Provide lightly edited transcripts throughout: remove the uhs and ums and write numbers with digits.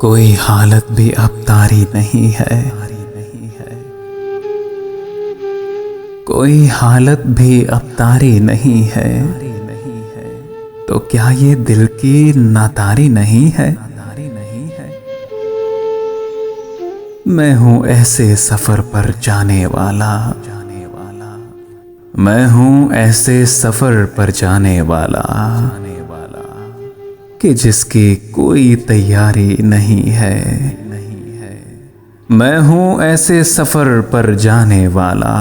कोई हालत भी अब तारी नहीं है, कोई हालत भी अब तारी नहीं है। तो क्या ये दिल की नातारी नहीं है? मैं हूं ऐसे सफर पर जाने वाला, मैं हूं ऐसे सफर पर जाने वाला कि जिसकी कोई तैयारी नहीं है। मैं हूं ऐसे सफर पर जाने वाला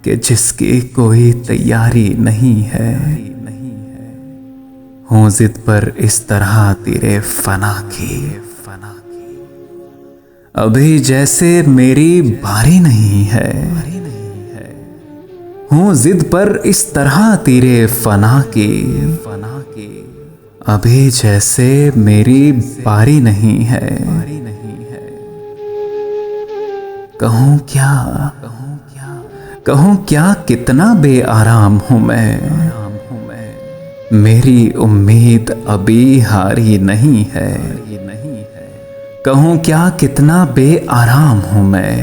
कि जिसकी कोई तैयारी नहीं है। हूं जिद पर इस तरह तेरे फना की, अभी जैसे मेरी बारी नहीं है। हूं जिद पर इस तरह तेरे फना की, अभी जैसे मेरी बारी नहीं है। कहूं क्या, कहूं क्या कितना बेआराम हूं मैं। मेरी उम्मीद अभी हारी नहीं है। कहूं क्या कितना बेआराम हूं मैं।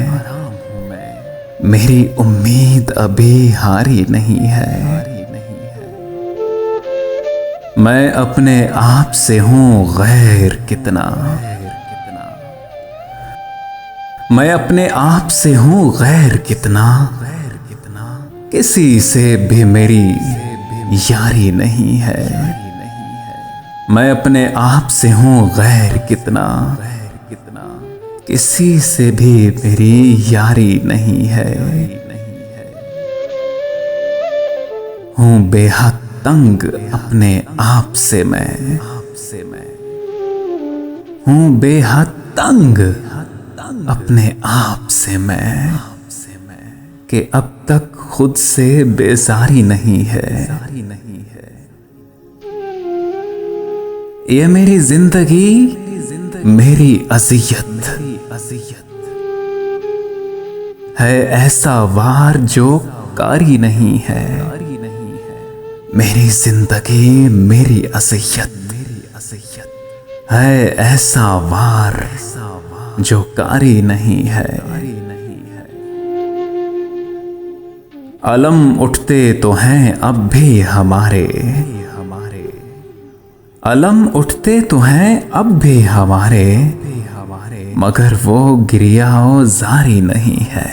मेरी उम्मीद अभी हारी नहीं है। मैं अपने आप से हूं गैर कितना, मैं अपने आप से हूं गैर कितना। किसी से भी मेरी यारी नहीं है। मैं अपने आप से हूं गैर कितना, किसी से भी मेरी यारी नहीं है। हूं बेहद तंग अपने आप से मैं, हूं बेहद तंग अपने आप से मैं कि अब तक खुद से बेजारी नहीं है। ये मेरी जिंदगी मेरी अज़ियत है, ऐसा वार जो कारी नहीं है। मेरी जिंदगी मेरी अज़ियत है, ऐसा वार जो कारी नहीं है। अलम उठते तो हैं अब भी हमारे, अलम उठते तो हैं अब भी हमारे, मगर वो गिरियाओ जारी नहीं है,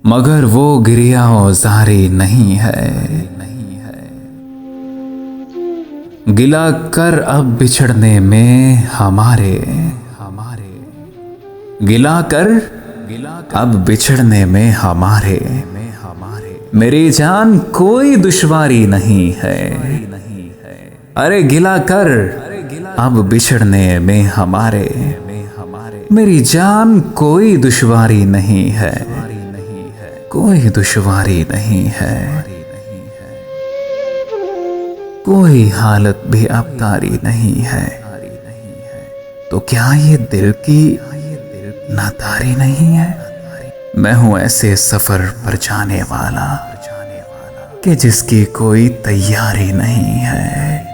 मगर वो गिरियाओ जारी नहीं है। गिला कर अब बिछड़ने में हमारे, गिला कर अब बिछड़ने में हमारे, मेरी जान कोई दुश्वारी नहीं है। अरे गिला कर अब बिछड़ने में हमारे, मेरी जान कोई दुश्वारी नहीं है, कोई दुश्वारी नहीं है। कोई हालत भी अब तारी नहीं है। तो क्या ये दिल की नातारी नहीं है? मैं हूं ऐसे सफर पर जाने वाला कि जिसकी कोई तैयारी नहीं है।